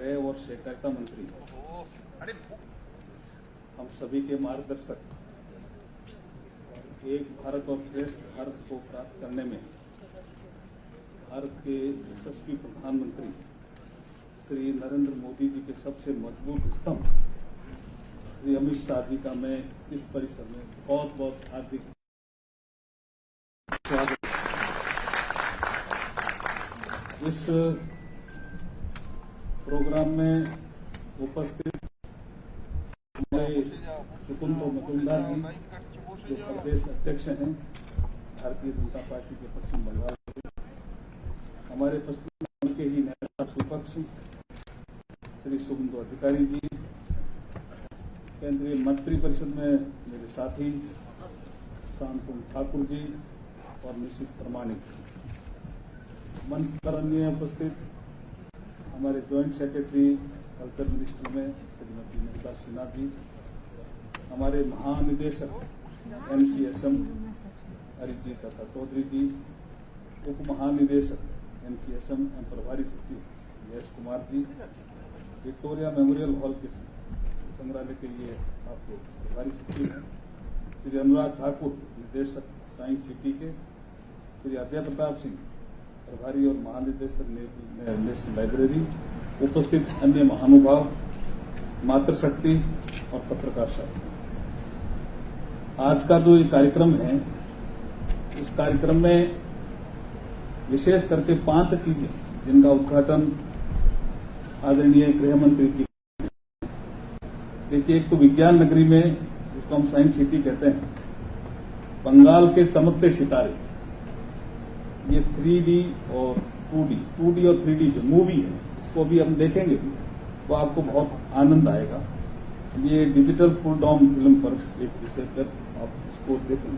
गृह और सहकारिता मंत्री, हम सभी के मार्गदर्शक, एक भारत और श्रेष्ठ भारत को प्राप्त करने में भारत के यशस्वी प्रधानमंत्री श्री नरेंद्र मोदी जी के सबसे मजबूत स्तंभ श्री अमित शाह जी का मैं इस परिसर में बहुत बहुत हार्दिक स्वागत। इस प्रोग्राम में उपस्थित हमारे सुकुंतो मजुमदार जी जो प्रदेश अध्यक्ष हैं भारतीय जनता पार्टी के पश्चिम बंगाल के, हमारे पश्चिम बंगाल के ही नेता विपक्ष श्री सुकुंतो अधिकारी जी, केंद्रीय मंत्री परिषद में मेरे साथी शांतनु ठाकुर जी और निशित प्रमाणिक, मंच पर अन्य उपस्थित हमारे ज्वाइंट सेक्रेटरी कल्चर मिनिस्ट्री में श्रीमती नमिता सिन्हा जी, हमारे महानिदेशक NCSM अरिजीत दत्ता चौधरी जी, उप महानिदेशक NCSM एवं प्रभारी सचिव Yash Kumar ji, Victoria memorial hall के संग्रहालय के लिए आपको प्रभारी सचिव हैं श्री अनुराग ठाकुर, निदेशक साइंस सिटी के, श्री अजय प्रताप सिंह, प्रभारी और महानिदेशक नेशनल लाइब्रेरी, उपस्थित अन्य महानुभाव, मातृशक्ति और पत्रकार साथी। आज का जो ये कार्यक्रम है, इस कार्यक्रम में विशेष करके 5 चीजें जिनका उद्घाटन आदरणीय गृह मंत्री जी, देखिए, एक तो विज्ञान नगरी में जिसको हम साइंस सिटी कहते हैं, बंगाल के चमकते सितारे, ये 3D और 2D और 3D जो मूवी है, इसको भी हम देखेंगे तो आपको बहुत आनंद आएगा। ये डिजिटल फुल डॉम फिल्म पर एक विषय पर आप इसको देखेंगे।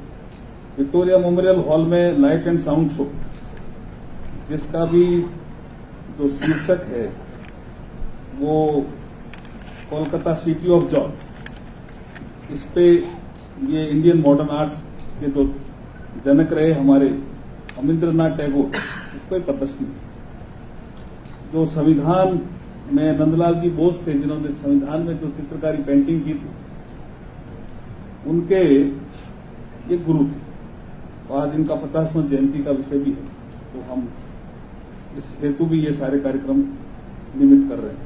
विक्टोरिया मेमोरियल हॉल में लाइट एंड साउंड शो, जिसका भी जो शीर्षक है वो कोलकाता सिटी ऑफ जॉय, इस पे ये इंडियन मॉडर्न आर्ट्स के जो जनक रहे हमारे अमिंद्रनाथ टैगोर, इस पर प्रदर्शनी है। जो संविधान में नंदलाल जी बोस थे जिन्होंने संविधान में जो चित्रकारी पेंटिंग की थी, उनके ये गुरु थे, और आज इनका 50वां जयंती का विषय भी है, तो हम इस हेतु भी ये सारे कार्यक्रम निमित्त कर रहे हैं।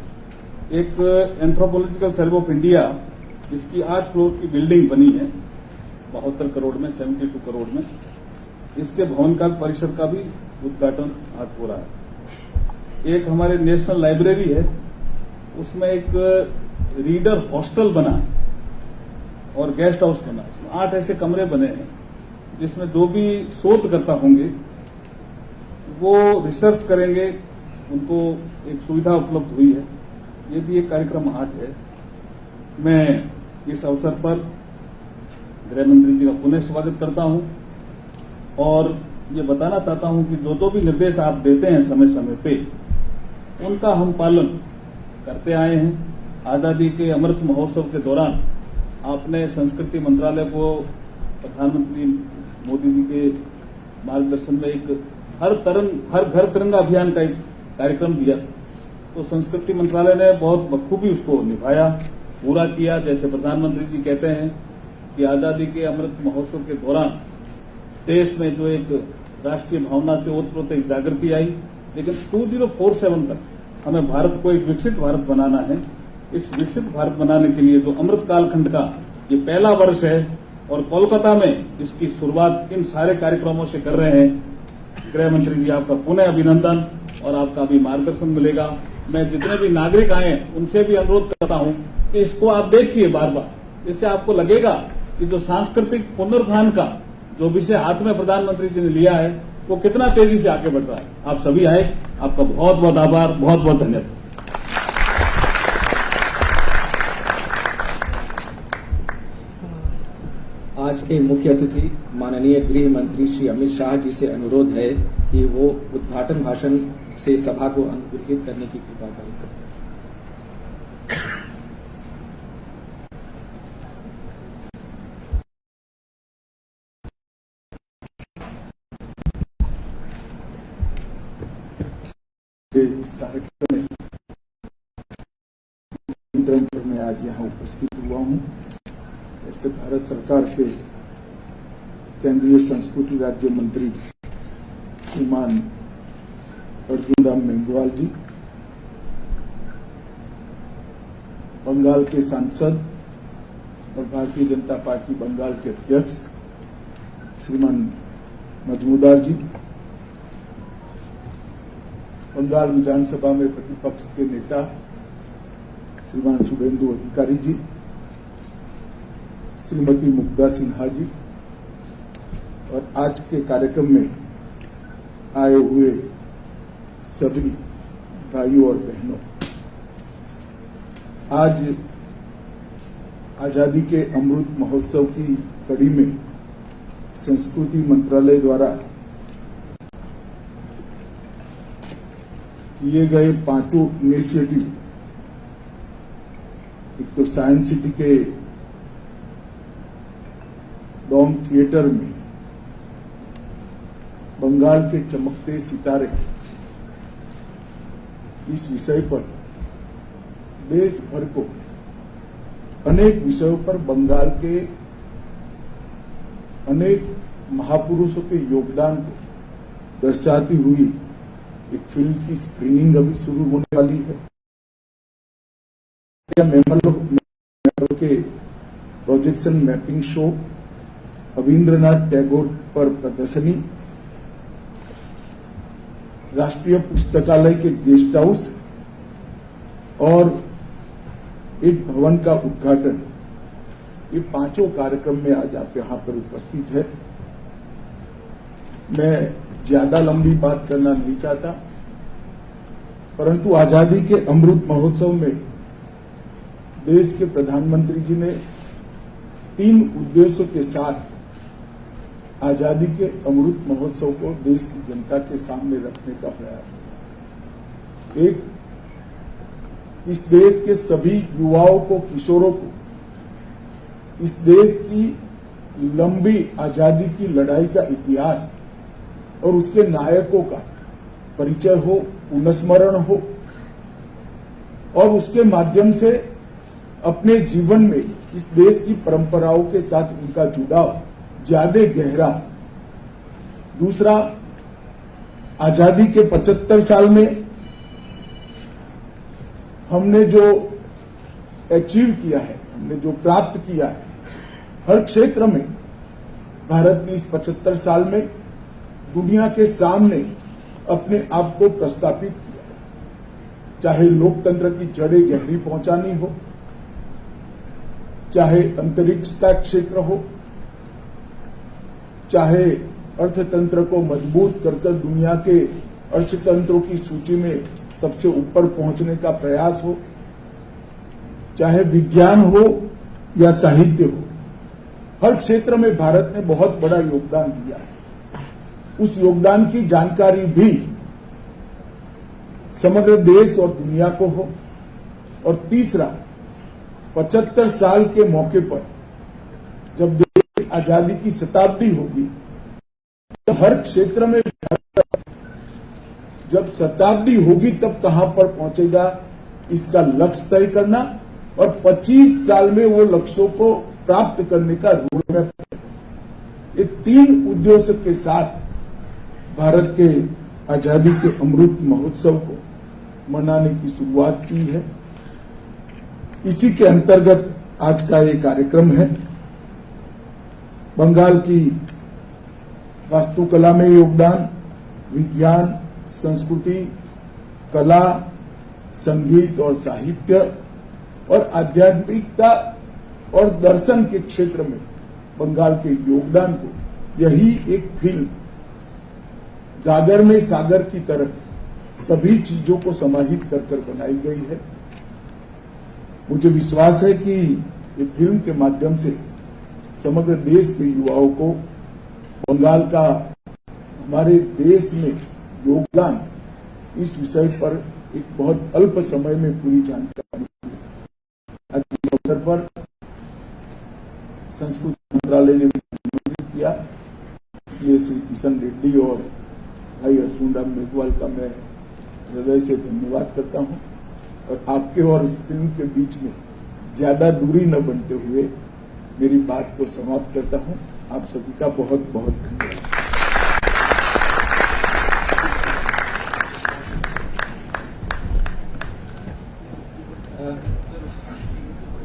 एक एंथ्रोपोलॉजिकल सर्वे ऑफ इंडिया, इसकी 8 फ्लोर की बिल्डिंग बनी है 72 करोड़ में, 72 करोड़ में, इसके भवन का परिसर का भी उद्घाटन आज हो रहा है। एक हमारे नेशनल लाइब्रेरी है, उसमें एक रीडर हॉस्टल बना है और गेस्ट हाउस बना है। इसमें 8 ऐसे कमरे बने हैं जिसमें जो भी शोधकर्ता होंगे वो रिसर्च करेंगे, उनको एक सुविधा उपलब्ध हुई है। ये भी एक कार्यक्रम आज है। मैं इस अवसर पर गृह मंत्री जी का पुनः स्वागत करता हूं और ये बताना चाहता हूं कि जो भी निर्देश आप देते हैं समय समय पे, उनका हम पालन करते आए हैं। आजादी के अमृत महोत्सव के दौरान आपने संस्कृति मंत्रालय को प्रधानमंत्री मोदी जी के मार्गदर्शन में एक हर घर तिरंगा अभियान का एक कार्यक्रम दिया, तो संस्कृति मंत्रालय ने बहुत बखूबी उसको निभाया, पूरा किया। जैसे प्रधानमंत्री जी कहते हैं कि आजादी के अमृत महोत्सव के दौरान देश में जो एक राष्ट्रीय भावना से ओतप्रोत एक जागृति आई, लेकिन 2047 तक हमें भारत को एक विकसित भारत बनाना है। इस विकसित भारत बनाने के लिए जो अमृत कालखंड का ये पहला वर्ष है और कोलकाता में इसकी शुरुआत इन सारे कार्यक्रमों से कर रहे हैं। गृह मंत्री जी, आपका पुनः अभिनंदन और आपका भी मार्गदर्शन मिलेगा। मैं जितने भी नागरिक आए उनसे भी अनुरोध करता हूं कि इसको आप देखिए बार बार, इससे आपको लगेगा कि जो सांस्कृतिक पुनरुत्थान का जो विषय हाथ में प्रधानमंत्री जी ने लिया है वो कितना तेजी से आगे बढ़ रहा है। आप सभी आए, आपका बहुत बहुत आभार, बहुत बहुत धन्यवाद। आज के मुख्य अतिथि माननीय गृह मंत्री श्री अमित शाह जी से अनुरोध है कि वो उद्घाटन भाषण से सभा को अनुग्रहित करने की कृपा करें। इस कार्यक्रम में निमंत्रण पर मैं आज यहाँ उपस्थित हुआ हूँ। ऐसे भारत सरकार के केंद्रीय संस्कृति राज्य मंत्री श्रीमान अर्जुन राम मेघवाल जी, बंगाल के सांसद और भारतीय जनता पार्टी बंगाल के अध्यक्ष श्रीमान मजमूदार जी, बंगाल विधानसभा में प्रतिपक्ष के नेता श्रीमान शुभेंदु अधिकारी जी, श्रीमती मुग्धा सिन्हा जी और आज के कार्यक्रम में आए हुए सभी भाइयों और बहनों, आज आजादी के अमृत महोत्सव की कड़ी में संस्कृति मंत्रालय द्वारा किए गए 5 इनिशिएटिव, एक तो साइंस सिटी के डोम थिएटर में बंगाल के चमकते सितारे, इस विषय पर देश भर को अनेक विषयों पर बंगाल के अनेक महापुरुषों के योगदान को दर्शाती हुई एक फिल्म की स्क्रीनिंग अभी शुरू होने वाली है। मेमोरियल के projection mapping show, Rabindranath Tagore पर प्रदर्शनी, राष्ट्रीय पुस्तकालय के गेस्ट हाउस और एक भवन का उद्घाटन, ये 5 कार्यक्रम में आज आप यहां पर उपस्थित है। मैं ज्यादा लंबी बात करना नहीं चाहता, परंतु आजादी के अमृत महोत्सव में देश के प्रधानमंत्री जी ने 3 उद्देश्यों के साथ आजादी के अमृत महोत्सव को देश की जनता के सामने रखने का प्रयास किया। एक, इस देश के सभी युवाओं को, किशोरों को इस देश की लंबी आजादी की लड़ाई का इतिहास और उसके नायकों का परिचय हो, पुनस्मरण हो और उसके माध्यम से अपने जीवन में इस देश की परंपराओं के साथ उनका जुड़ाव ज्यादा गहरा। दूसरा, आजादी के 75 साल में हमने जो अचीव किया है, हमने जो प्राप्त किया है, हर क्षेत्र में भारत ने इस 75 साल में दुनिया के सामने अपने आप को प्रस्थापित किया। चाहे लोकतंत्र की जड़ें गहरी पहुंचानी हो, चाहे अंतरिक्ष का क्षेत्र हो, चाहे अर्थतंत्र को मजबूत कर दुनिया के अर्थतंत्रों की सूची में सबसे ऊपर पहुंचने का प्रयास हो, चाहे विज्ञान हो या साहित्य हो, हर क्षेत्र में भारत ने बहुत बड़ा योगदान दिया है। उस योगदान की जानकारी भी समग्र देश और दुनिया को हो। और तीसरा, 75 साल के मौके पर जब देश की आजादी की शताब्दी होगी, तो हर क्षेत्र में जब शताब्दी होगी तब कहां पर पहुंचेगा, इसका लक्ष्य तय करना और 25 साल में वो लक्ष्यों को प्राप्त करने का रोड मैप। ये 3 उद्देश्य के साथ भारत के आजादी के अमृत महोत्सव को मनाने की शुरुआत की है। इसी के अंतर्गत आज का ये कार्यक्रम है। बंगाल की वास्तुकला में योगदान, विज्ञान, संस्कृति, कला, संगीत और साहित्य और आध्यात्मिकता और दर्शन के क्षेत्र में बंगाल के योगदान को यही एक फिल्म गागर में सागर की तरह सभी चीजों को समाहित कर बनाई गई है। मुझे विश्वास है कि ये फिल्म के माध्यम से समग्र देश के युवाओं को बंगाल का हमारे देश में योगदान, इस विषय पर एक बहुत अल्प समय में पूरी जानकारी मिली। आज इस अवसर पर संस्कृति मंत्रालय ने किया, इसलिए श्री किशन रेड्डी और भाई अर्जुन राम मेघवाल का मैं हृदय से धन्यवाद करता हूं। और आपके और इस फिल्म के बीच में ज्यादा दूरी न बनते हुए मेरी बात को समाप्त करता हूं। आप सभी का बहुत बहुत धन्यवाद।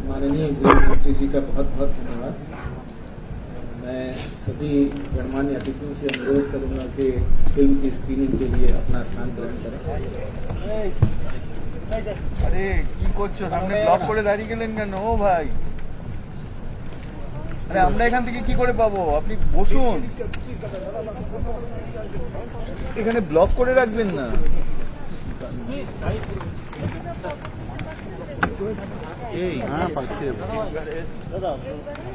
माननीय गृह मंत्री जी का बहुत बहुत धन्यवाद। मैं सभी गणमान्य अतिथियों से अनुरोध करूंगा कि फिल्म की स्क्रीनिंग के लिए अपना स्थान ग्रहण करें। আরে কি করছো? সামনে ব্লক করে দাঁড়িয়ে গেলেন কেন ও ভাই? আরে আমরা এখান থেকে কি করে পাবো? আপনি বসুন, এখানে ব্লক করে রাখবেন না। এই হ্যাঁ পাচ্ছে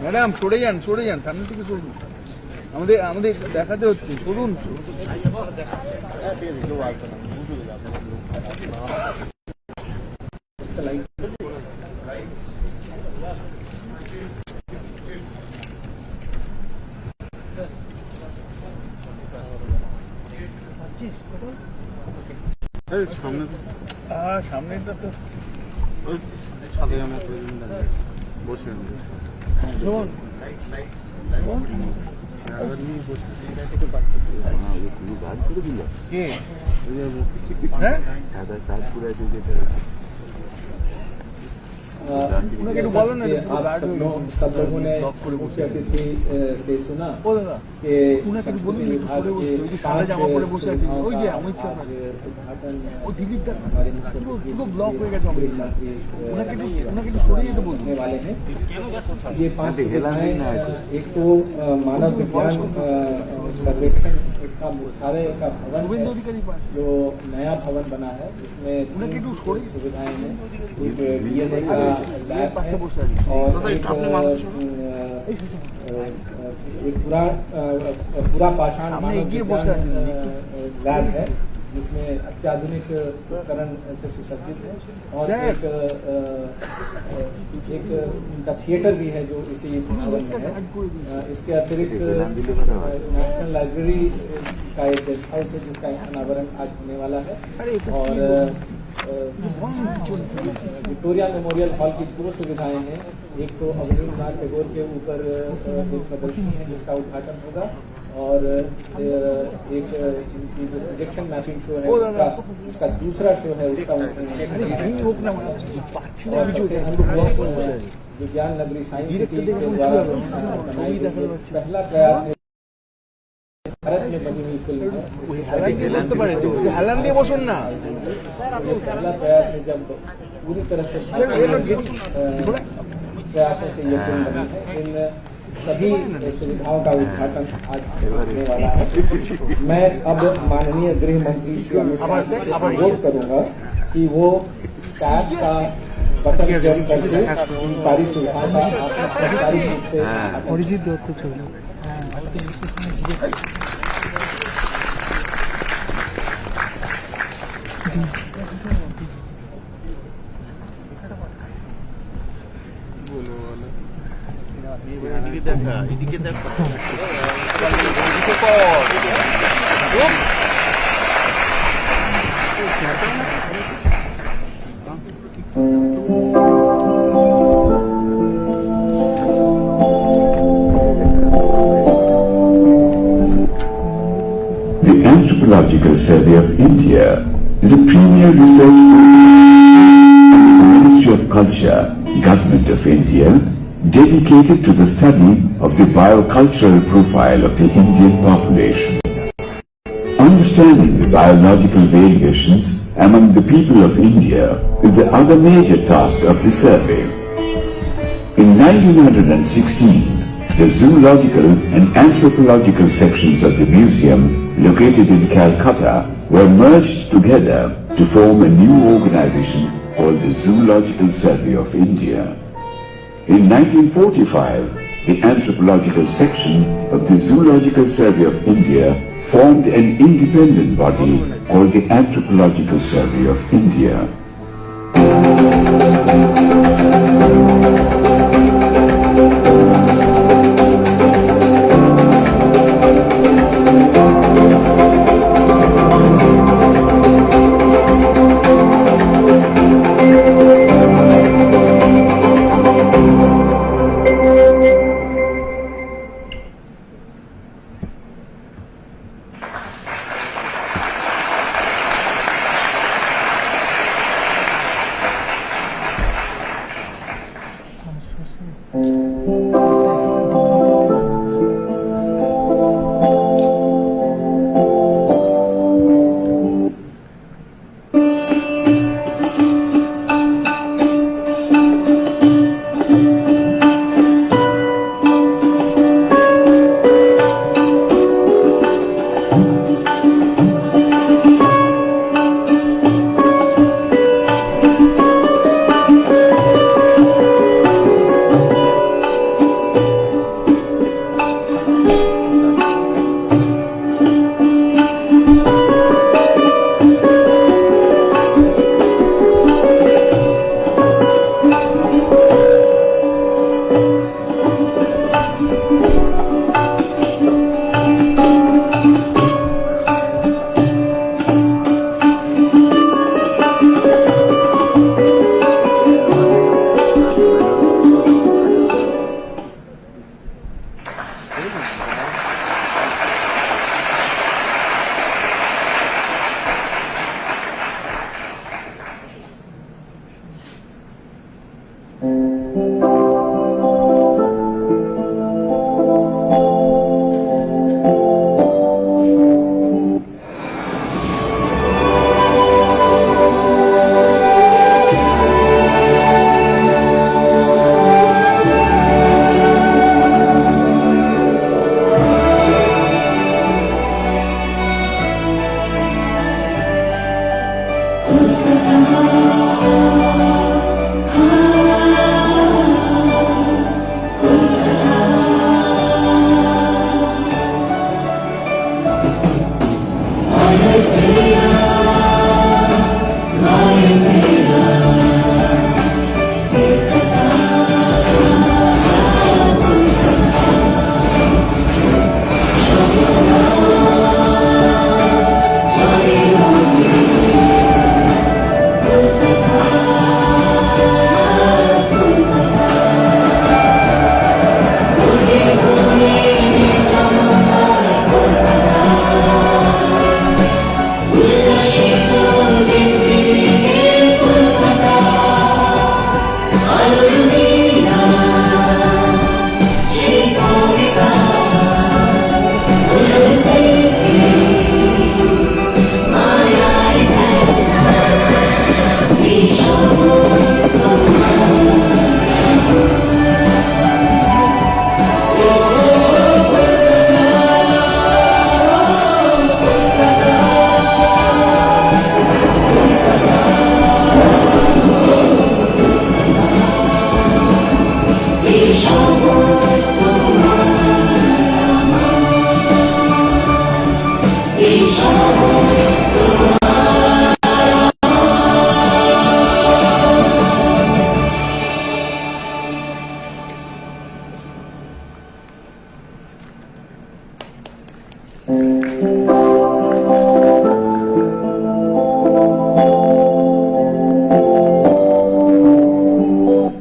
ম্যাডাম, সরে যান সামনে থেকে সরুন, আমাদের দেখাতে হচ্ছে, সরুন। সামনেটা তো বসে आप सब लोगों ने मुख्य अतिथि से सुना कि संस्कृति विभाग के 5 सुविधाओं का आज उद्घाटन हमारे मुख्यमंत्री करने वाले हैं। ये 5 सुविधाएं, एक तो मानव विज्ञान सर्वेक्षण का मुख्यालय का भवन है, जो नया भवन बना है, जिसमें 3 सुविधाएं हैं। एक डीएनए का लैब है और एक पूरा पाषाण मानव विज्ञान लैब है, जिसमें अत्याधुनिक उपकरण से सुसज्जित है, और एक उनका थिएटर भी है जो इसी भवन में है। इसके अतिरिक्त नेशनल लाइब्रेरी का एक गेस्ट हाउस है, जिसका अनावरण आज होने वाला है, और विक्टोरिया मेमोरियल हॉल की 2 सुविधाएं हैं। एक तो अवनींद्रनाथ टैगोर के ऊपर एक प्रदर्शनी है, जिसका उद्घाटन होगा, और एक उनकी जो प्रोजेक्शन मैपिंग शो है, उसका दूसरा शो है, उसका विज्ञान नगरी साइंस सिटी के द्वारा बनाई गई पहला प्रयास है, भारत में बनी हुई फिल्म है। पहला प्रयास है जब पूरी तरह से प्रयासों से ये फिल्म बनी है। इन सभी सुविधाओं का उद्घाटन आज होने वाला है। मैं अब माननीय गृह मंत्री श्री अमित शाह से अनुरोध करूंगा कि वो टैब का बटन प्रेस करके इन सारी सुविधाओं का आधिकारिक रूप से এদিকে দেখা The Anthropological Survey of India is a premier research program of the Ministry of Culture, Government of India, dedicated to the study of the biocultural profile of the Indian population. Understanding the biological variations among the people of India is the other major task of the survey. In 1916, the zoological and anthropological sections of the museum located in Calcutta were merged together to form a new organization called the Zoological Survey of India. In 1945, the anthropological section of the Zoological Survey of India formed an independent body called the Anthropological Survey of India.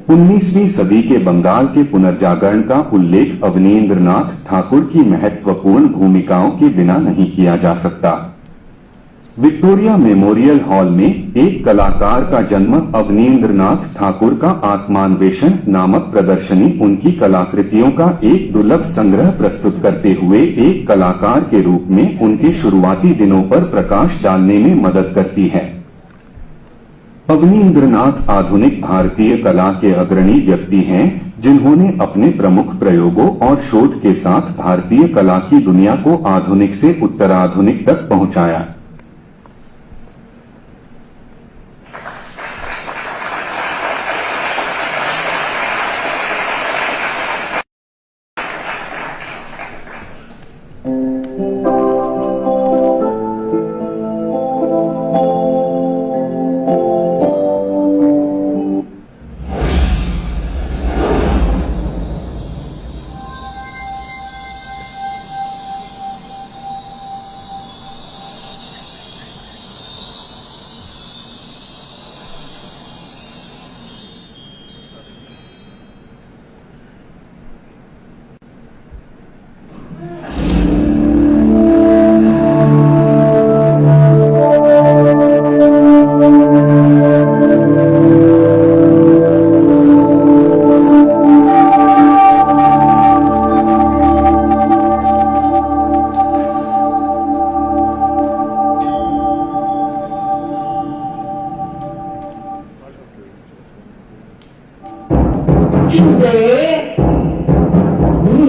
19वीं सदी के बंगाल के पुनर्जागरण का उल्लेख अवनींद्रनाथ ठाकुर की महत्वपूर्ण भूमिकाओं के बिना नहीं किया जा सकता। विक्टोरिया मेमोरियल हॉल में एक कलाकार का जन्म अवनींद्रनाथ ठाकुर का आत्मान्वेषण नामक प्रदर्शनी उनकी कलाकृतियों का एक दुर्लभ संग्रह प्रस्तुत करते हुए एक कलाकार के रूप में उनके शुरुआती दिनों पर प्रकाश डालने में मदद करती है। अवनींद्रनाथ आधुनिक भारतीय कला के अग्रणी व्यक्ति हैं, जिन्होंने अपने प्रमुख प्रयोगों और शोध के साथ भारतीय कला की दुनिया को आधुनिक से उत्तराधुनिक तक पहुंचाया।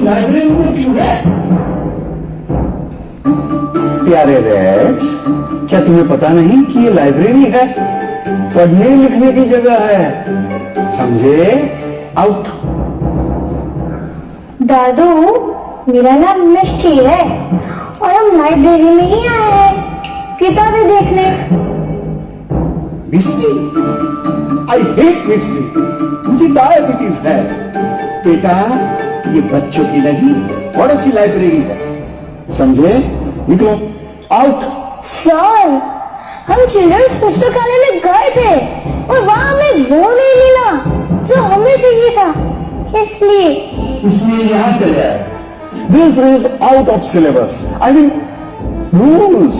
लाइब्रेरी में क्यों है? प्यारे रैट्स, क्या तुम्हें पता नहीं कि ये लाइब्रेरी है? पढ़ने लिखने की जगह है, समझे? आउट। दादू, मेरा नाम मिष्टी है और हम लाइब्रेरी में ही आए हैं किताबें देखने। मिस्टी? आई हेट मिस्टी। मुझे डायबिटीज है। बेटा, ये बच्चों की नहीं, बड़ों की लाइब्रेरी है, समझे? निकलो, आउट। सर, हम चिल्ड्रंस पुस्तकालय में गए थे और वहाँ हमें वो नहीं मिला जो हमें चाहिए था, इसलिए यहाँ चले आए। This is out of syllabus. I mean, rules.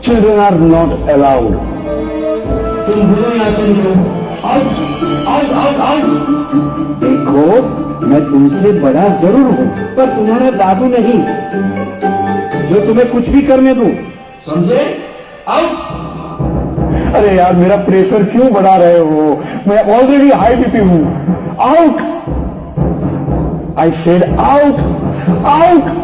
Children are not allowed. तुम बोलो यहाँ से निकलो। Out, out, out, out. देखो, मैं तुमसे बड़ा जरूर हूँ, पर तुम्हारा दादू नहीं, जो तुम्हें कुछ भी करने दूं, समझे? आउट। अरे यार, मेरा प्रेशर क्यों बढ़ा रहे हो? मैं ऑलरेडी हाई बीपी हूँ। Out. I said out, out.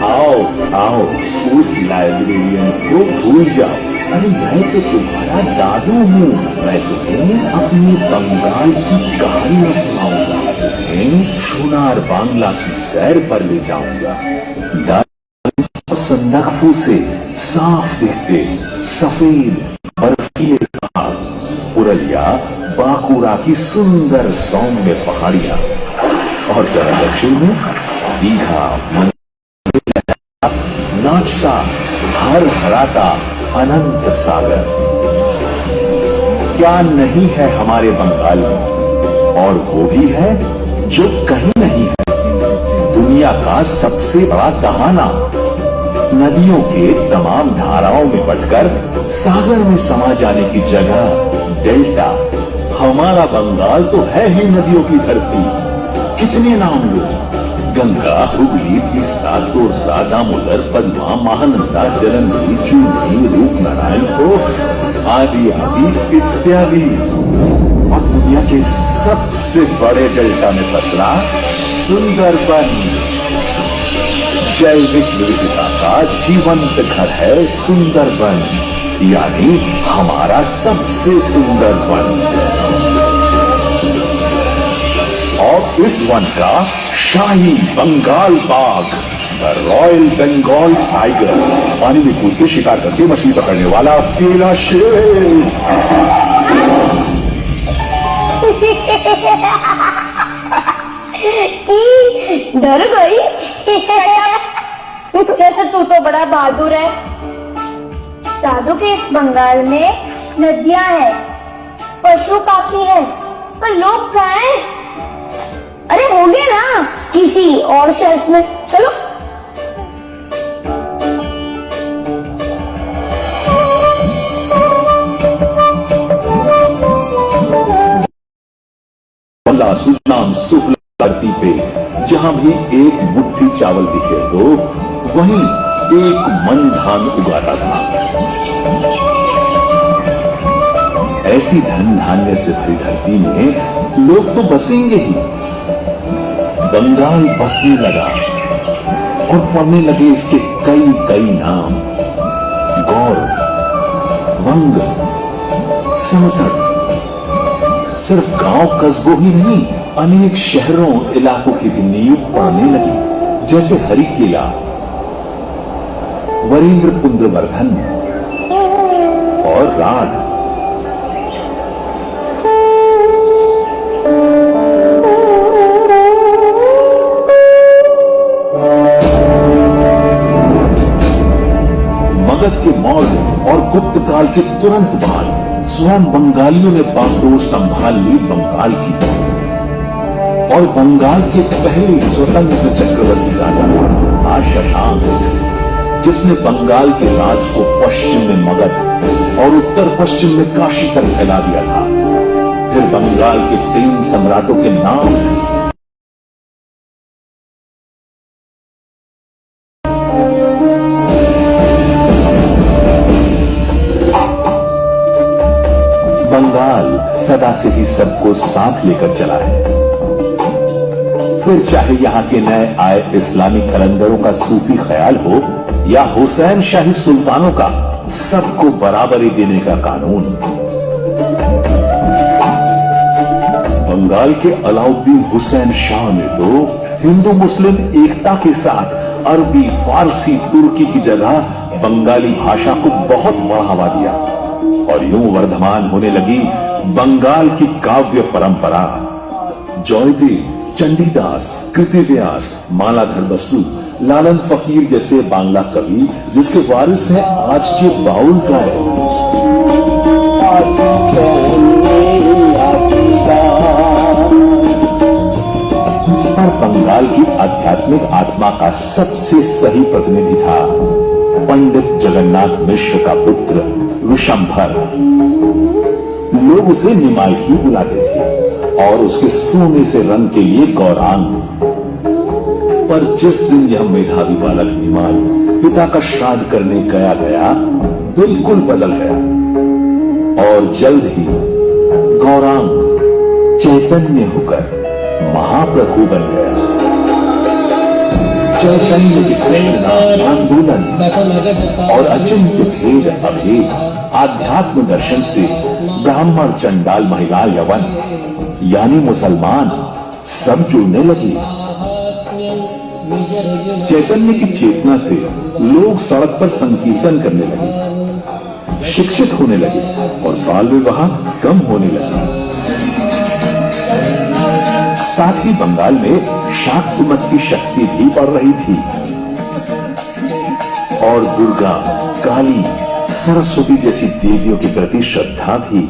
आओ आओ, उस लाइब्रेरियन को भूल जाओ। अरे मैं तो तुम्हारा दादू हूँ। मैं तुम्हें अपनी बंगाल की कहानियां सुनाऊंगा, तुम्हें सोनार बांग्ला की सैर पर ले जाऊंगा। दादू संदकफू से साफ दिखते सफेद बर्फीले पहाड़, पुरलिया बांकुड़ा की सुंदर सौम्य पहाड़ियां, और जरा दक्षिण में दीघा नाचता हर हराता अनंत सागर। क्या नहीं है हमारे बंगाल में, और वो भी है जो कहीं नहीं है। दुनिया का सबसे बड़ा दहाना, नदियों के तमाम धाराओं में बटकर सागर में समा जाने की जगह डेल्टा। हमारा बंगाल तो है ही नदियों की धरती। कितने नाम लो, गंगा, हुगली, तीस्ता, तोरसा, दामोदर, पद्मा, महानंदा, जलंधरी, चूनी, रूपनारायण को आदि आदि इत्यादि। और दुनिया के सबसे बड़े डेल्टा में पसरा सुंदरबन जैविक विविधता का जीवंत घर है सुंदरबन, यानी हमारा सबसे सुंदर वन। और इस वन का शाही बंगाल बाघ, द रॉयल बंगाल टाइगर, पानी में कूद के शिकार करके मछली पकड़ने वाला अकेला शेर। डर गई। जैसे तू तो बड़ा बहादुर है। साधु के इस बंगाल में नदियां हैं, पशु पाखी है, पर लोग कहाँ हैं? अरे होंगे ना किसी और शेल्फ में। चलो। सुजलाम सुफला धरती पे जहां भी एक मुट्ठी चावल दिखे तो वहीं एक मन धान उगाता था। ऐसी धन धान्य से भरी धरती में लोग तो बसेंगे ही। बंगाल बसने लगा और पड़ने लगे इसके कई कई नाम, गौर, वंग, समतट। सिर्फ गांव कस्बों ही नहीं, अनेक शहरों इलाकों की भी नींव पड़ने लगी, जैसे हरिकेला, वरेंद्र पुंद्रवर्धन और राड। मगध के मौर्य और गुप्त काल के तुरंत बाद स्वयं बंगालियों ने बागडोर संभाल ली बंगाल की, और बंगाल के पहले स्वतंत्र चक्रवर्ती राजा था शशांक, जिसने बंगाल के राज को पश्चिम में मगध और उत्तर पश्चिम में काशी तक फैला दिया था। फिर बंगाल के 3 सम्राटों के नाम बंगाल सदा से ही सबको साथ लेकर चला है। फिर चाहे यहां के नए आए इस्लामी कलंदरों का सूफी ख्याल हो या हुसैन शाही सुल्तानों का सबको बराबरी देने का कानून। बंगाल के अलाउद्दीन हुसैन शाह ने तो हिंदू मुस्लिम एकता के साथ अरबी, फारसी, तुर्की की जगह बंगाली भाषा को बहुत बढ़ावा दिया, और यूं वर्धमान होने लगी बंगाल की काव्य परंपरा। जयदेव, चंडीदास, कृतिव्यास, मालाधर बसु, लालन फकीर जैसे बांग्ला कवि जिसके वारिस हैं आज के बाउल गायक। पर बंगाल की आध्यात्मिक आत्मा का सबसे सही प्रतिनिधि था पंडित जगन्नाथ मिश्र का पुत्र विशंभर। लोग उसे निमाई ही बुलाते थे और उसके सोने से रंग के लिए गौरांग। पर जिस दिन यह मेधावी बालक निमाई पिता का श्राद्ध करने गया बिल्कुल बदल गया, और जल्द ही गौरांग चैतन्य होकर महाप्रभु बन गया। चैतन्य की प्रेरणा, आंदोलन और अचिंत्य भेद अभेद आध्यात्म दर्शन से ब्राह्मण, चंडाल, महिला, यवन यानी मुसलमान सब जुड़ने लगे। चैतन्य की चेतना से लोग सड़क पर संकीर्तन करने लगे, शिक्षित होने लगे और बाल विवाह कम होने लगे। साथ ही बंगाल में शाक्ति मत की शक्ति भी बढ़ रही थी, और दुर्गा, काली, सरस्वती जैसी देवियों के प्रति श्रद्धा भी।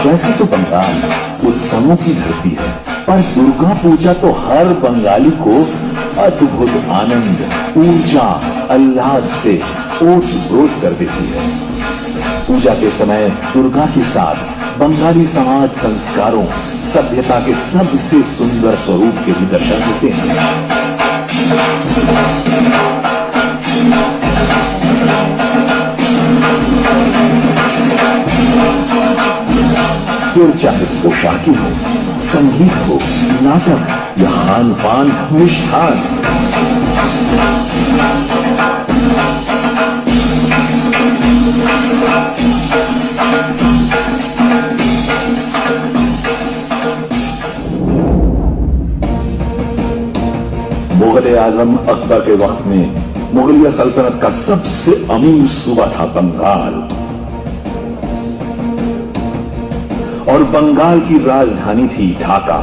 वैसे तो बंगाल उत्सवों की धरती है, पर दुर्गा पूजा तो हर बंगाली को अद्भुत आनंद, ऊर्जा, आह्लाद से ओत प्रोत कर देती है। पूजा के समय दुर्गा के साथ बंगाली समाज संस्कारों, सभ्यता के सबसे सुंदर स्वरूप के भी दर्शन होते हैं। फिर चाहे पोशाकी हो, संगीत हो, नाटक या खान पान, मिष्ठान, मुगल आजम अकबर के वक्त में मुगलिया सल्तनत का सबसे अमीर सूबा था बंगाल, और बंगाल की राजधानी थी ढाका।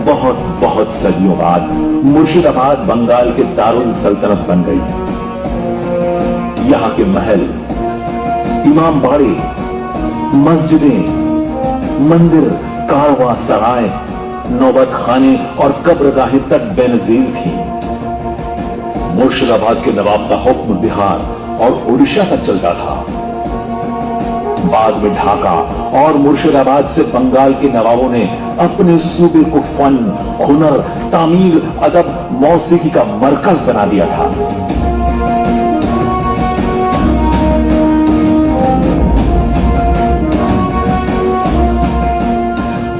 बहुत बहुत सदियों बाद मुर्शिदाबाद बंगाल के दारुल सल्तनत बन गई। यहां के महल, इमाम बाड़े, मस्जिदें, मंदिर, कारवां सराय, नौबत खाने और कब्रगाहें तक बेनजीर थी। मुर्शिदाबाद के नवाब का हुक्म बिहार और उड़ीसा तक चलता था। बाद में ढाका और मुर्शिदाबाद से बंगाल के नवाबों ने अपने सूबे को फन, हुनर, तामीर, अदब, मौसीकी का मरकज बना दिया था।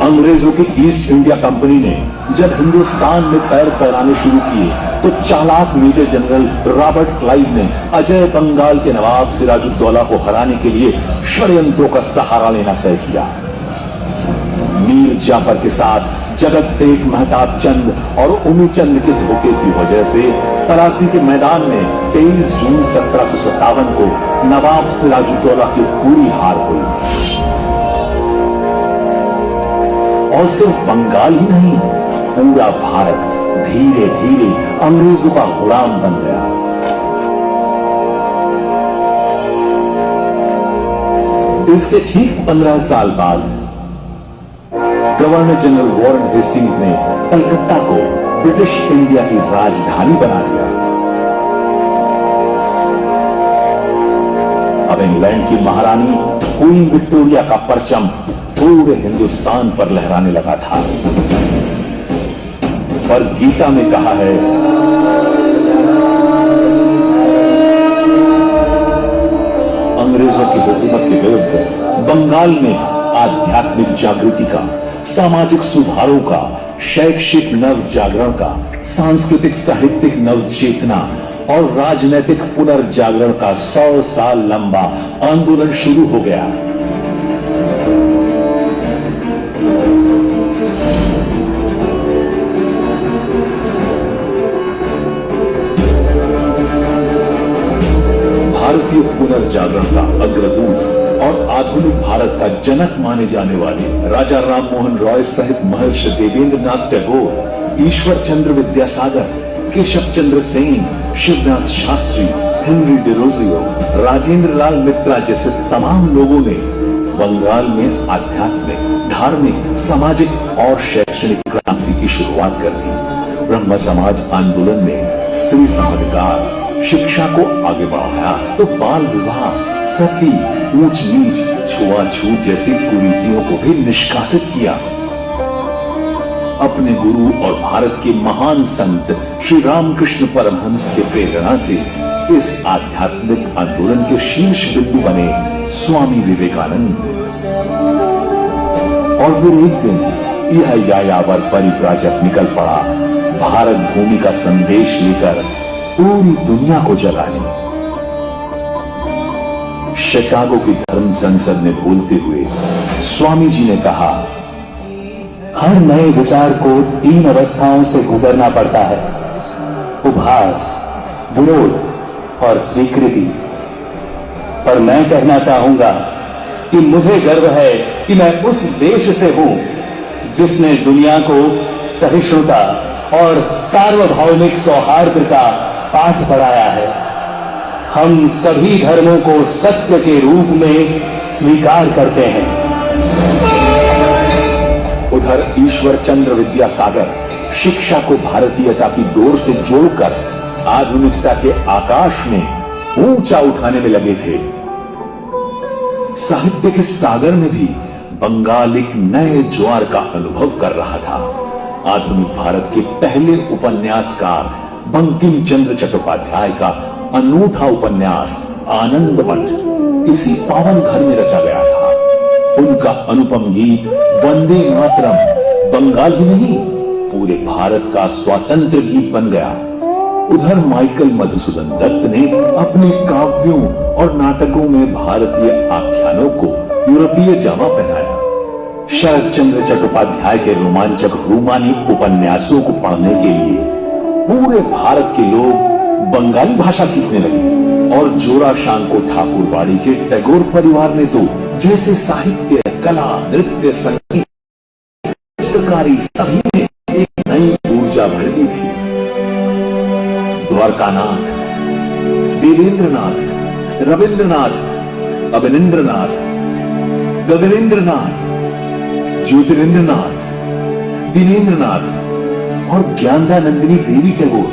अंग्रेजों की ईस्ट इंडिया कंपनी ने जब हिंदुस्तान में पैर फैलाने शुरू किए तो चालाक मेजर जनरल रॉबर्ट क्लाइव ने अजय बंगाल के नवाब सिराजुद्दौला को हराने के लिए षड्यंत्रों का सहारा लेना तय किया। मीर जाफर के साथ जगत सेठ महताब चंद और उमी चंद के धोखे की वजह से तरासी के मैदान में 23 जून 1757 को नवाब सिराजुद्दौला की पूरी हार हुई। और सिर्फ बंगाल ही नहीं, पूरा भारत धीरे धीरे अंग्रेजों का गुलाम बन गया। इसके ठीक 15 साल बाद गवर्नर जनरल वॉरेन हेस्टिंग्स ने कलकत्ता को ब्रिटिश इंडिया की राजधानी बना दिया। अब इंग्लैंड की महारानी क्वीन विक्टोरिया का परचम पूरे हिंदुस्तान पर लहराने लगा था। और गीता में कहा है, अंग्रेजों की हुकूमत के विरुद्ध बंगाल में आध्यात्मिक जागृति का, सामाजिक सुधारों का, शैक्षिक नव जागरण का, सांस्कृतिक साहित्यिक नव चेतना और राजनैतिक पुनर्जागरण का 100 साल लंबा आंदोलन शुरू हो गया। भारतीय पुनर्जागरण का अग्रदूत और आधुनिक भारत का जनक माने जाने वाले राजा राममोहन रॉय सहित महर्षि देवेंद्र नाथ टैगोर, ईश्वर चंद्र विद्यासागर, केशव चंद्र सेन, शिवनाथ शास्त्री, हेनरी डिरोजियो, राजेंद्र लाल मित्रा जैसे तमाम लोगों ने बंगाल में आध्यात्मिक, धार्मिक, सामाजिक और शैक्षणिक क्रांति की शुरुआत कर दी। ब्रह्म समाज आंदोलन ने स्त्री समाधिकार, शिक्षा को आगे बढ़ाया तो बाल विवाह, सती, ऊंच नीच, छुआछूत जैसी कुरीतियों को भी निष्कासित किया। अपने गुरु और भारत के महान संत श्री रामकृष्ण परमहंस के प्रेरणा से इस आध्यात्मिक आंदोलन के शीर्ष बिंदु बने स्वामी विवेकानंद। और फिर एक दिन यह यायावर परिव्राजक निकल पड़ा भारत भूमि का संदेश लेकर पूरी दुनिया को जगाने। शिकागो की धर्म संसद में बोलते हुए स्वामी जी ने कहा, हर नए विचार को 3 अवस्थाओं से गुजरना पड़ता है, उभास, विरोध और स्वीकृति। पर मैं कहना चाहूंगा कि मुझे गर्व है कि मैं उस देश से हूं जिसने दुनिया को सहिष्णुता और सार्वभौमिक सौहार्द का पाठ पढ़ाया है। हम सभी धर्मों को सत्य के रूप में स्वीकार करते हैं। उधर ईश्वर चंद्र विद्यासागर शिक्षा को भारतीयता की डोर से जोड़कर आधुनिकता के आकाश में ऊंचा उठाने में लगे थे। साहित्य के सागर में भी बंगाल एक नए ज्वार का अनुभव कर रहा था। आधुनिक भारत के पहले उपन्यासकार बंकिम चंद्र चट्टोपाध्याय का अनूठा उपन्यास आनंद मठ इसी पावन घर में रचा गया था। उनका अनुपम गीत वंदे मातरम बंगाल ही नहीं पूरे भारत का स्वातंत्र गीत बन गया। उधर माइकल मधुसूदन दत्त ने अपने काव्यों और नाटकों में भारतीय आख्यानों को यूरोपीय जामा पहनाया। शरद चंद्र चट्टोपाध्याय के रोमांचक रूमानी उपन्यासों को पढ़ने के लिए पूरे भारत के लोग बंगाली भाषा सीखने लगे और जोरा शांको ठाकुरवाड़ी के टैगोर परिवार ने तो जैसे साहित्य, कला, नृत्य, संगीत, चित्रकारी सभी में एक नई ऊर्जा भर दी थी। द्वारकानाथ, वीरेंद्रनाथ, रविंद्रनाथ, अभिनेन्द्रनाथ, गगनेन्द्रनाथ, ज्योतिरिंद्रनाथ, दीनेन्द्रनाथ और ज्ञानदानंदिनी देवी टैगोर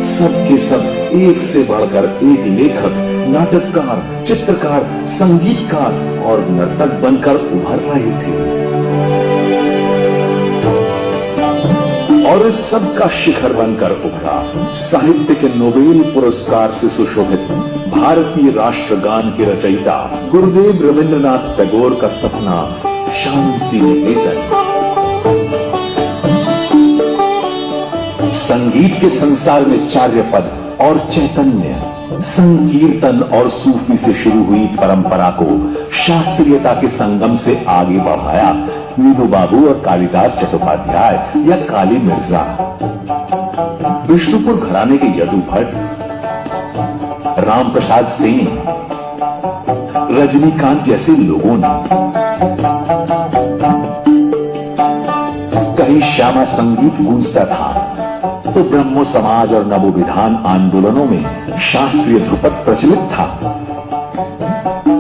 सबके सब एक से बढ़कर एक लेखक, नाटककार, चित्रकार, संगीतकार और नर्तक बनकर उभर रहे थे। और इस सब का शिखर बनकर उभरा साहित्य के नोबेल पुरस्कार से सुशोभित भारतीय राष्ट्रगान के रचयिता गुरुदेव रविंद्रनाथ टैगोर का सपना शांति निकेतन। संगीत के संसार में चार्यपद और चैतन्य, संकीर्तन और सूफी से शुरू हुई परंपरा को शास्त्रीयता के संगम से आगे बढ़ाया नीलू बाबू और कालिदास चट्टोपाध्याय या काली मिर्जा। विष्णुपुर घराने के यदु भट्ट, राम प्रसाद सिंह, रजनीकांत जैसे लोगों ने, कहीं श्यामा संगीत गूंजता था तो ब्रह्मो समाज और नवोविधान आंदोलनों में शास्त्रीय ध्रुपद प्रचलित था।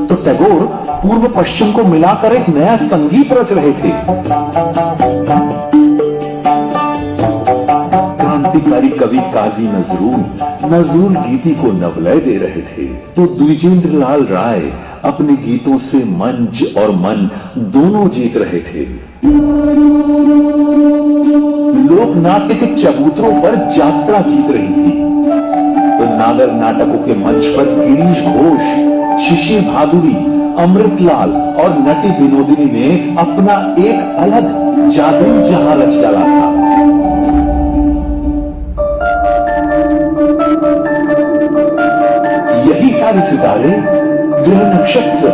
तो टैगोर पूर्व पश्चिम को मिलाकर एक नया संगीत रच रहे थे। क्रांतिकारी कवि काजी नजरुल गीति को नवलय दे रहे थे तो द्विजेंद्र लाल राय अपने गीतों से मंच और मन दोनों जीत रहे थे। लोक नाट्य के चबूतरों पर यात्रा जीत रही थी तो नागर नाटकों के मंच पर गिरीश घोष, शिशिर भादुरी, अमृतलाल और नटी विनोदिनी ने अपना एक अलग जादू जहां रच डाला था। यही सारे सितारे, ग्रह नक्षत्र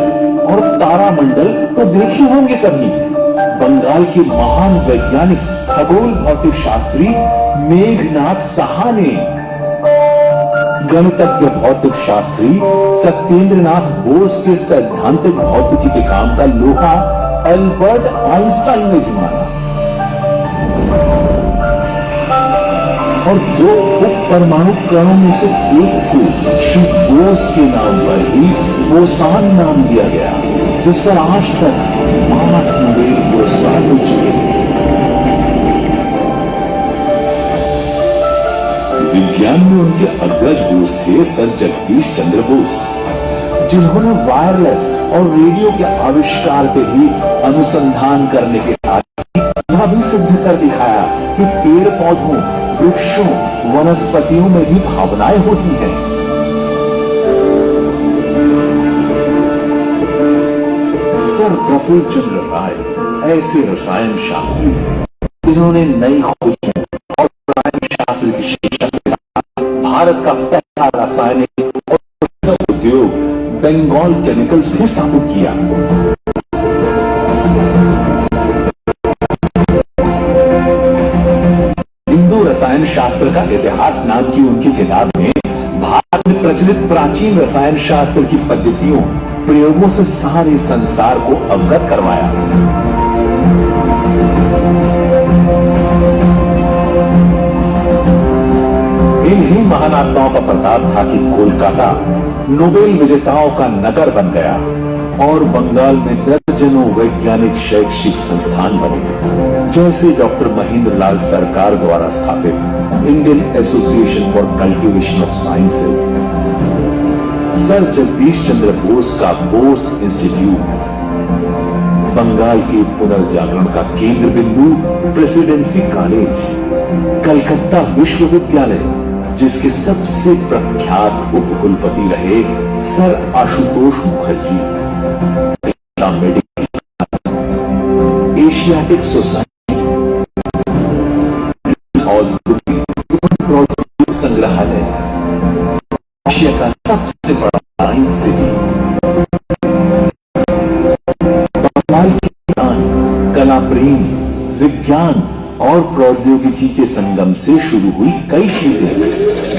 और तारामंडल तो देखे होंगे कभी। बंगाल के महान वैज्ञानिक खगोल भौतिक शास्त्री मेघनाथ साहा ने, गणितज्ञ भौतिक शास्त्री सत्येंद्रनाथ बोस के सैद्धांतिक भौतिकी के काम का लोहा अल्बर्ट आइंस्टाइन ने भी माना और 2 उप परमाणु कणों में से एक को श्री बोस के नाम पर ही बोसान नाम दिया गया, जिस पर आज तक 8 नोबेल पुरस्कार मिल चुके हैं। विज्ञान में उनके अग्रज बोस थे सर जगदीश चंद्र बोस, जिन्होंने वायरलेस और रेडियो के आविष्कार पे भी अनुसंधान करने के साथ यह भी सिद्ध कर दिखाया कि पेड़ पौधों, वृक्षों, वनस्पतियों में भी भावनाएं होती हैं। सर प्रफुल्ल चंद्र राय ऐसे रसायन शास्त्री हैं जिन्होंने नई खोजों और रसायन शास्त्र की शिक्षा के साथ भारत का पहला रासायनिक और उद्योग बंगाल केमिकल्स भी स्थापित किया। हिंदू रसायन शास्त्र का इतिहास नाम की उनकी किताब में भारत में प्रचलित प्राचीन रसायन शास्त्र की पद्धतियों, प्रयोगों से सारे संसार को अवगत करवाया। इन्हीं महान आत्माओं का प्रताप था कि कोलकाता नोबेल विजेताओं का नगर बन गया और बंगाल में दर्जनों वैज्ञानिक शैक्षिक संस्थान बने, जैसे डॉक्टर महेंद्र लाल सरकार द्वारा स्थापित Indian association for cultivation of sciences, sir Jagdish Chandra Bose का बोस इंस्टीट्यूट, बंगाल के पुनर्जागरण का केंद्र बिंदु प्रेसिडेंसी कॉलेज, कलकत्ता विश्वविद्यालय, जिसके सबसे प्रख्यात उपकुलपति रहे sir Ashutosh Mukherjee, medical, Asiatic society, और संग्रहालय, एशिया का सबसे बड़ा साइंस सिटी। बंगाल के ज्ञान, कला प्रेम, विज्ञान और प्रौद्योगिकी के संगम से शुरू हुई कई चीजें,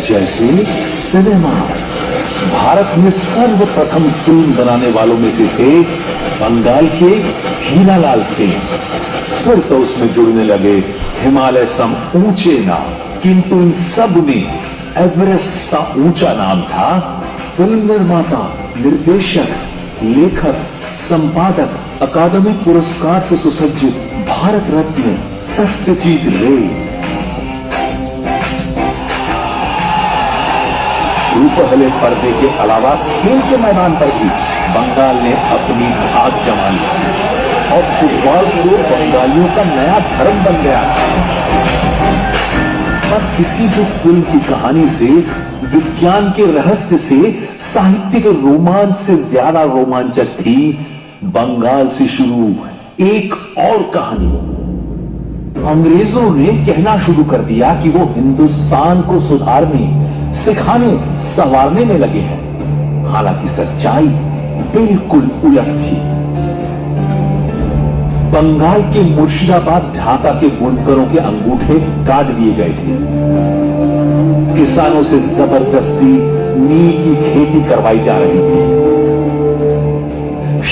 जैसे सिनेमा। भारत में सर्वप्रथम फिल्म बनाने वालों में से थे बंगाल के हीरालाल सिंह। फिर तो उसमें जुड़ने लगे हिमालय सम ऊंचे नाम, किंतु इन सब में एवरेस्ट सा ऊंचा नाम था फिल्म निर्माता, निर्देशक, लेखक, संपादक, अकादमी पुरस्कार से सुसज्जित भारत रत्न सत्यजीत रे। रूपहले पर्दे के अलावा खेल के मैदान पर भी बंगाल ने अपनी धाक जमा ली और फुटबॉल को बंगालियों का नया धर्म बन गया। पर किसी भी फिल्म की कहानी से, विज्ञान के रहस्य से, साहित्यिक रोमांच से ज्यादा रोमांचक थी बंगाल से शुरू एक और कहानी। अंग्रेजों ने कहना शुरू कर दिया कि वो हिंदुस्तान को सुधारने, सिखाने, संवारने में लगे हैं। हालांकि सच्चाई बिल्कुल उलट थी। बंगाल के मुर्शिदाबाद, ढाका के बुनकरों के अंगूठे काट दिए गए थे। किसानों से जबरदस्ती नील की खेती करवाई जा रही थी।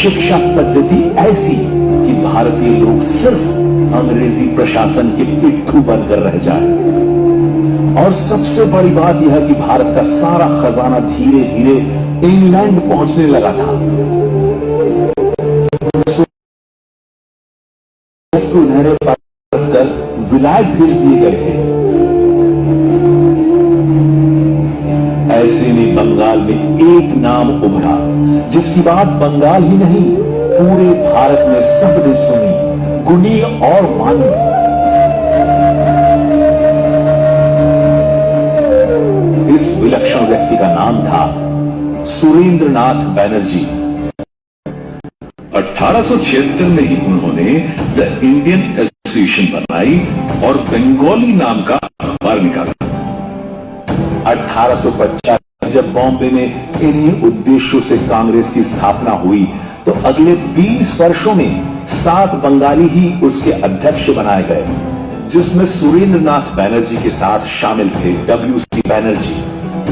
शिक्षा पद्धति ऐसी कि भारतीय लोग सिर्फ अंग्रेजी प्रशासन के पिट्ठू बनकर रह जाए। और सबसे बड़ी बात यह कि भारत का सारा खजाना धीरे धीरे इंग्लैंड पहुंचने लगा था। सुनहरे पत्थर कर विलायत भेज दिए गए थे। ऐसे में बंगाल में एक नाम उभरा जिसकी बात बंगाल ही नहीं पूरे भारत में सबने सुनी, गुनी और मानी। इस विलक्षण व्यक्ति का नाम था सुरेंद्रनाथ बैनर्जी। 1876 में ही उन्होंने द इंडियन एसोसिएशन बनाई और बंगाली नाम का अखबार निकाला। 1850 जब बॉम्बे में इन्हीं उद्देश्यों से कांग्रेस की स्थापना हुई तो अगले 20 वर्षों में 7 बंगाली ही उसके अध्यक्ष बनाए गए, जिसमें सुरेंद्रनाथ बैनर्जी के साथ शामिल थे WC बैनर्जी,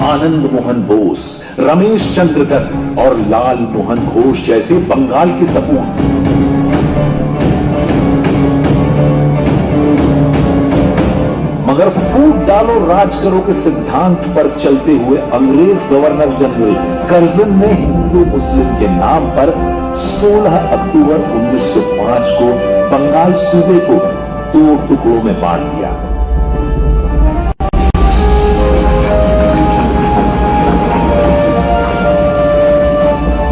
आनंद मोहन बोस, रमेश चंद्र दत्त और लाल मोहन घोष जैसे बंगाल के सपूत। मगर फूट डालो राज करो के सिद्धांत पर चलते हुए अंग्रेज गवर्नर जनरल कर्जन ने हिंदू मुस्लिम के नाम पर 16 अक्टूबर 1905 को बंगाल सूबे को 2 टुकड़ों में बांट दिया।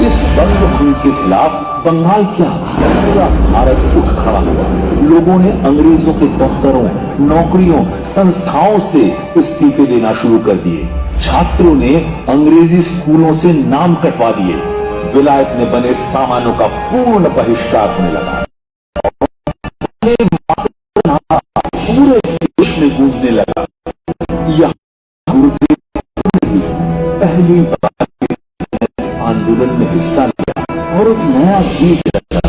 इस बंगभंग के खिलाफ बंगाल क्या पूरा भारत उठ खड़ा हुआ। लोगों ने अंग्रेजों के दफ्तरों, नौकरियों, संस्थाओं से इस्तीफे देना शुरू कर दिए। छात्रों ने अंग्रेजी स्कूलों से नाम कटवा दिए। विलायत में बने सामानों का पूर्ण बहिष्कार होने लगा। पूरे देश में गूंजने लगा। यह पहली बार आंदोलन में हिस्सा लिया और एक नया गीत रचा।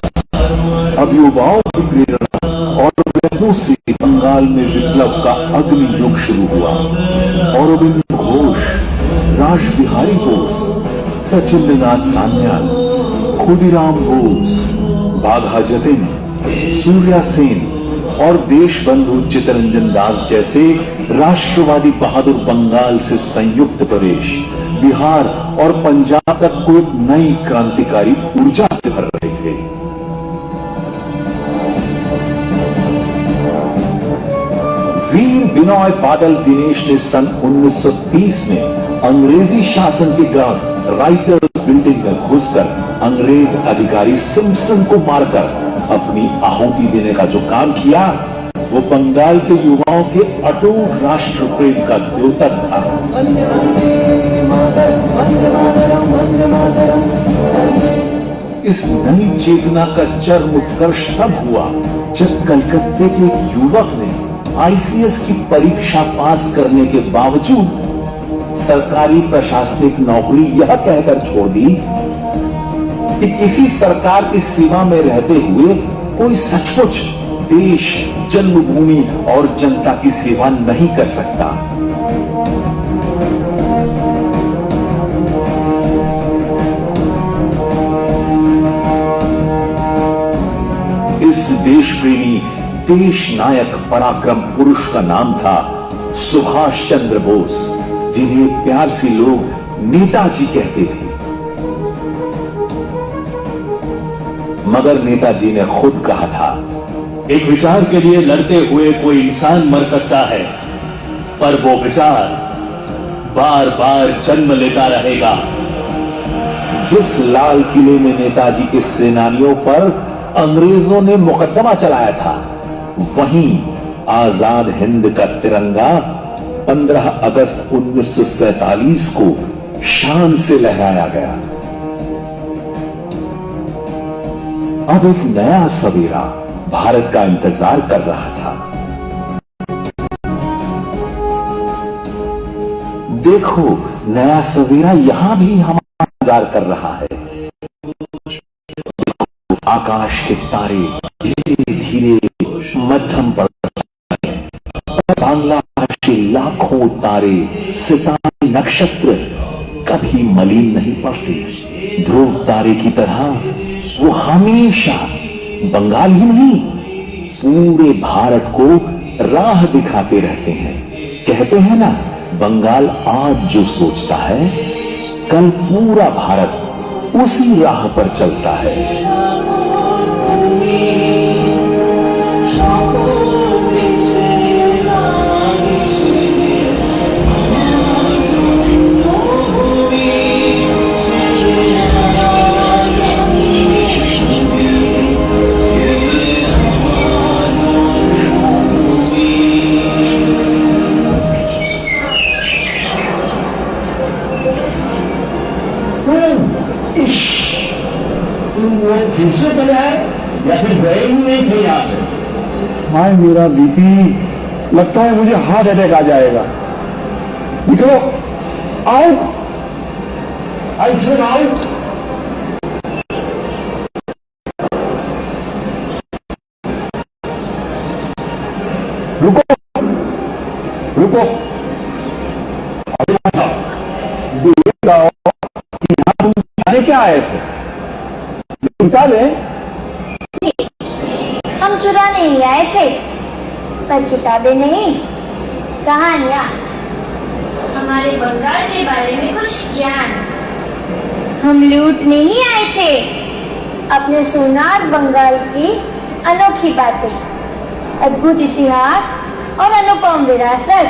अब युवाओं की प्रेरणा और प्रयत्नों से बंगाल में विप्लव का अग्नि युग शुरू हुआ। अरविंद घोष, रासबिहारी बोस, सचिंद्रनाथ सान्याल, खुदीराम बोस, बाघा जतिन, सूर्या सेन और देशबंधु चित्तरंजन दास जैसे राष्ट्रवादी बहादुर बंगाल से संयुक्त प्रदेश, बिहार और पंजाब तक को एक नई क्रांतिकारी ऊर्जा से भर रहे थे। वीर बिनोय बादल दिनेश ने सन 1930 में अंग्रेजी शासन के ग्रांट राइटर्स बिल्डिंग में घुसकर अंग्रेज अधिकारी सिम्पसन को मारकर अपनी आहुति देने का जो काम किया, वो बंगाल के युवाओं के अटूट राष्ट्र प्रेम का द्योतक था। इस नई चेतना का चरम उत्कर्ष तब हुआ जब कलकत्ते के एक युवक ने आईसीएस की परीक्षा पास करने के बावजूद सरकारी प्रशासनिक नौकरी यह कहकर छोड़ दी कि किसी सरकार की सीमा में रहते हुए कोई सचमुच देश, जन्मभूमि और जनता की सेवा नहीं कर सकता। इस देश प्रेमी, देश नायक, पराक्रम पुरुष का नाम था सुभाष चंद्र बोस, जिन्हें प्यार से लोग नेताजी कहते थे। मगर नेताजी ने खुद कहा था, एक विचार के लिए लड़ते हुए कोई इंसान मर सकता है, पर वो विचार बार बार जन्म लेता रहेगा। जिस लाल किले में नेताजी के सेनानियों पर अंग्रेजों ने मुकदमा चलाया था, वहीं आजाद हिंद का तिरंगा 15 अगस्त 1947 को शान से लहराया गया। अब एक नया सवेरा भारत का इंतजार कर रहा था। देखो, नया सवेरा यहां भी हमारा इंतजार कर रहा है। आकाश के तारे धीरे धीरे मध्यम पर बांग्लादेश के लाखों तारे, सितारे, नक्षत्र कभी मलिन नहीं पड़ते। ध्रुव तारे की तरह वो हमेशा बंगाल ही नहीं, पूरे भारत को राह दिखाते रहते हैं। कहते हैं ना, बंगाल आज जो सोचता है, कल पूरा भारत उसी राह पर चलता है। फिर से चले आए या फिर गए ही नहीं थे यहां से? हाय मेरा बीपी, लगता है मुझे हार्ट अटैक आ जाएगा। निकलो, आउट, आई सेड आउट। रुको रुको, बताओ कि यहां तुम जाने क्या आए थे? निकाले? हम चुराने नहीं आए थे, पर किताबें नहीं, कहानियां, हमारे बंगाल के बारे में कुछ ज्ञान। हम लूट नहीं आए थे, अपने सोनार बंगाल की अनोखी बातें, अद्भुत इतिहास और अनुपम विरासत।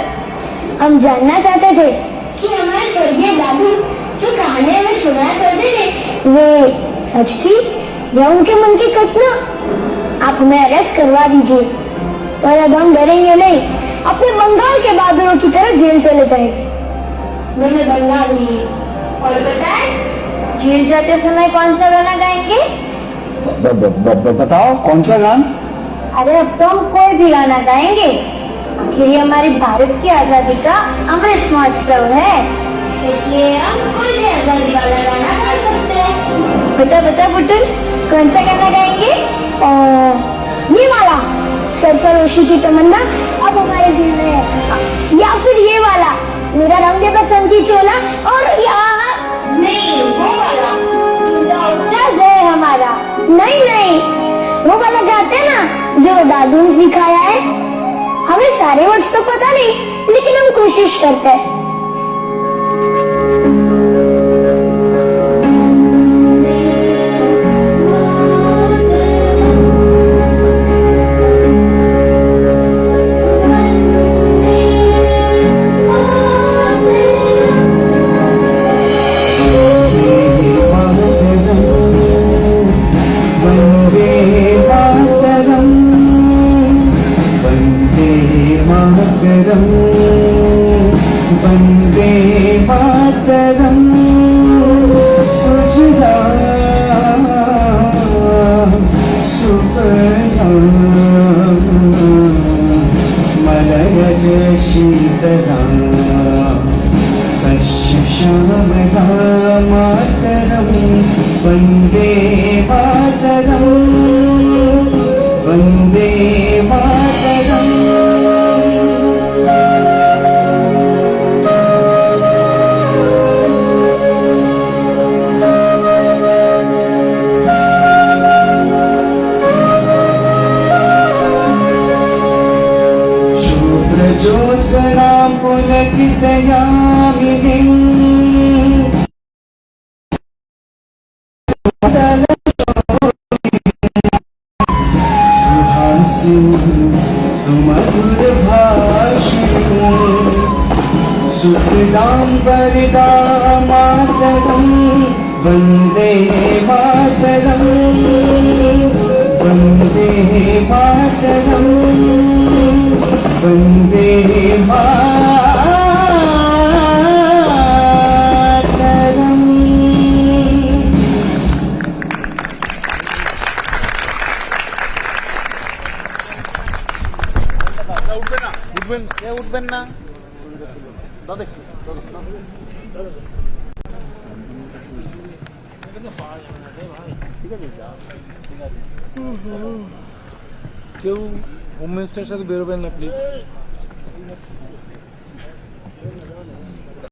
हम जानना चाहते थे कि हमारे स्वर्गीय दादी जो कहानियां हमें सुनाया करते थे, वे सच थी या उनके मन की कल्पना। आप हमें अरेस्ट करवा दीजिए, पर अब हम डरेंगे नहीं, अपने बंगाल के बहादुरों की तरह जेल चले जाएंगे। मैंने बंगाल ही, और बताएं, जेल जाते समय कौन सा गाना गाएंगे? बताओ, कौन सा गाना? अरे अब तो हम कोई भी गाना गाएंगे, आखिर ये हमारी भारत की आजादी का अमृत महोत्सव है, इसलिए हम कोई भी आजादी वाला गाना गा सकते हैं। बता बता बुटुल, कौन सा गाना गाएंगे? ये वाला, सरफरोशी की तमन्ना अब हमारे दिल में है, या फिर ये वाला, मेरा रंग दे बसंती चोला, और या नहीं वो वाला, जय हमारा। नहीं नहीं, वो वाला गाते ना जो दादू ने सिखाया है। हमें सारे वर्ड्स तो पता नहीं, लेकिन हम कोशिश करते हैं। मातरम वंदे मातरम सुजला सुफला मलयज शीतला सस्य श्यामला मातरम वंदे मातरम वंदे मातरम। शुभ्रजोत्सना पुलकितयामिनी सुमधुर भाषिणी सुखदां वरदा मातरं वन्दे मातरं वन्दे मातरं वन्दे मातरम्। উঠবেন না দাদা কেউ হোম মিনিস্টারের সাথে বেরোবেন না প্লিজ।